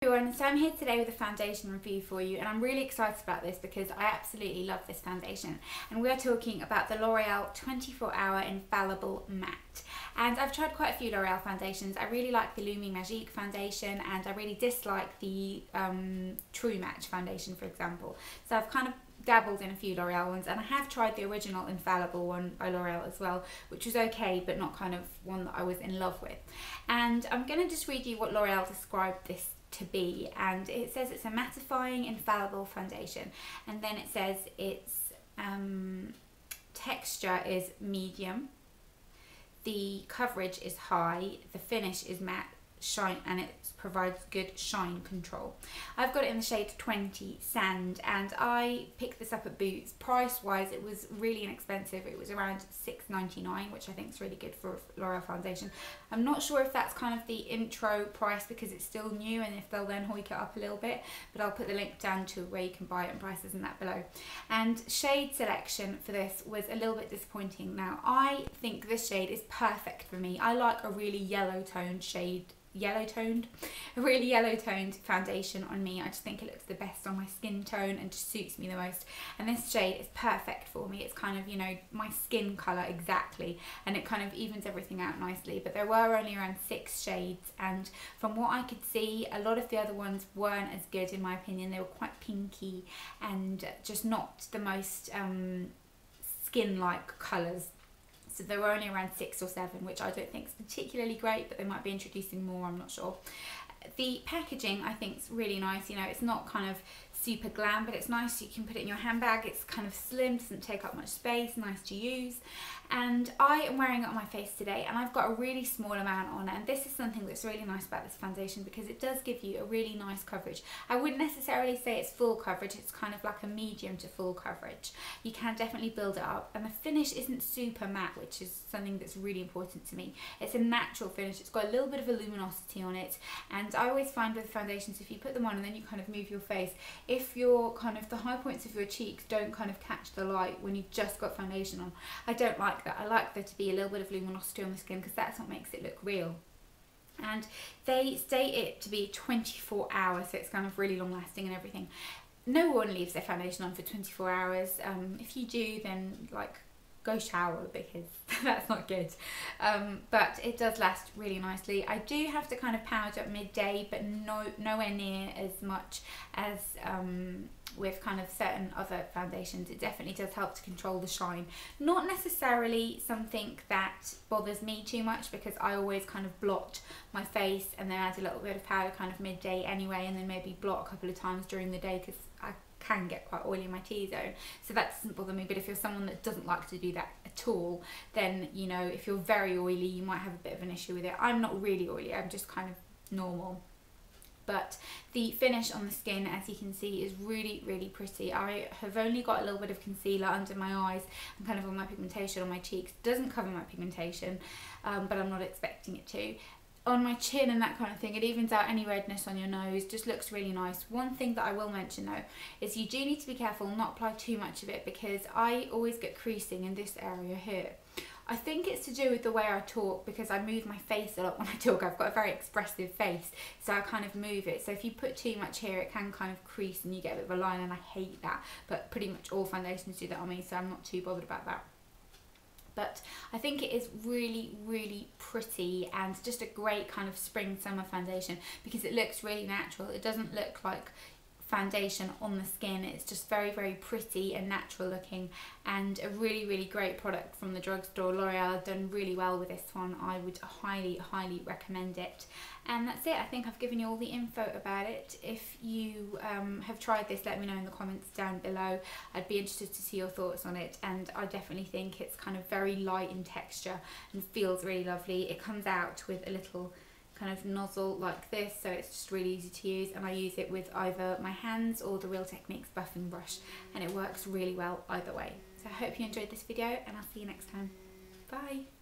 everyone, so I'm here today with a foundation review for you, and I'm really excited about this because I absolutely love this foundation, and we are talking about the L'Oreal 24 Hour Infallible Matte. And I've tried quite a few L'Oreal foundations. I really like the Lumi Magique foundation, and I really dislike the True Match foundation, for example. So I've kind of dabbled in a few L'Oreal ones, and I have tried the original Infallible one by L'Oreal as well, which was okay, but not kind of one that I was in love with. And I'm going to just read you what L'Oreal described this to be, and it says it's a mattifying infallible foundation, and then it says its texture is medium, the coverage is high, the finish is matte, shine, and it provides good shine control. I've got it in the shade 20 Sand, and I picked this up at Boots. Price wise it was really inexpensive. It was around $6.99, which I think is really good for a L'Oreal foundation. I'm not sure if that's kind of the intro price because it's still new, and if they'll then hike it up a little bit, but I'll put the link down to where you can buy it and prices and that below. And shade selection for this was a little bit disappointing. Now I think this shade is perfect for me. I like a really yellow toned shade, a really yellow toned foundation on me. I just think it looks the best on my skin tone and just suits me the most, and this shade is perfect for me. It's kind of, you know, my skin colour exactly, and it kind of evens everything out nicely. But there were only around 6 shades, and from what I could see, a lot of the other ones weren't as good in my opinion. They were quite pinky and just not the most skin like colours. So there were only around 6 or 7, which I don't think is particularly great, but they might be introducing more, I'm not sure. The packaging I think is really nice. You know, it's not kind of super glam, but it's nice. You can put it in your handbag. It's kind of slim, doesn't take up much space, nice to use. And I am wearing it on my face today, and I've got a really small amount on, and this is something that's really nice about this foundation because it does give you a really nice coverage. I wouldn't necessarily say it's full coverage, it's kind of like a medium to full coverage. You can definitely build it up, and the finish isn't super matte, which is something that's really important to me. It's a natural finish. It's got a little bit of a luminosity on it, and I always find with foundations, if you put them on and then you kind of move your face, if your kind of the high points of your cheeks don't kind of catch the light when you've just got foundation on, I don't like that. I like there to be a little bit of luminosity on the skin because that's what makes it look real. And they state it to be 24 hours, so it's kind of really long lasting and everything. No one leaves their foundation on for 24 hours. If you do, then like go shower because that's not good. But it does last really nicely. I do have to kind of powder at midday, but nowhere near as much as with kind of certain other foundations. It definitely does help to control the shine. Not necessarily something that bothers me too much because I always kind of blot my face and then add a little bit of powder kind of midday anyway, and then maybe blot a couple of times during the day because I can get quite oily in my T-zone, so that doesn't bother me. But if you're someone that doesn't like to do that at all, then, you know, if you're very oily, you might have a bit of an issue with it. I'm not really oily, I'm just kind of normal. But the finish on the skin, as you can see, is really, really pretty. I have only got a little bit of concealer under my eyes and kind of on my pigmentation on my cheeks. It doesn't cover my pigmentation, but I'm not expecting it to. On my chin and that kind of thing, it evens out any redness on your nose, just looks really nice. One thing that I will mention though is you do need to be careful not apply too much of it because I always get creasing in this area here. I think it's to do with the way I talk because I move my face a lot when I talk. I've got a very expressive face, so I kind of move it. So if you put too much here, it can kind of crease and you get a bit of a line, and I hate that. But pretty much all foundations do that on me, so I'm not too bothered about that. But I think it is really, really pretty and just a great kind of spring summer foundation because it looks really natural. It doesn't look like foundation on the skin. It's just very, very pretty and natural looking, and a really, really great product from the drugstore. L'Oreal have done really well with this one. I would highly, highly recommend it. And that's it. I think I've given you all the info about it. If you have tried this, let me know in the comments down below. I'd be interested to see your thoughts on it, and I definitely think it's kind of very light in texture and feels really lovely. It comes out with a little kind of nozzle like this, so it's just really easy to use, and I use it with either my hands or the Real Techniques buffing brush, and it works really well either way. So I hope you enjoyed this video, and I'll see you next time. Bye!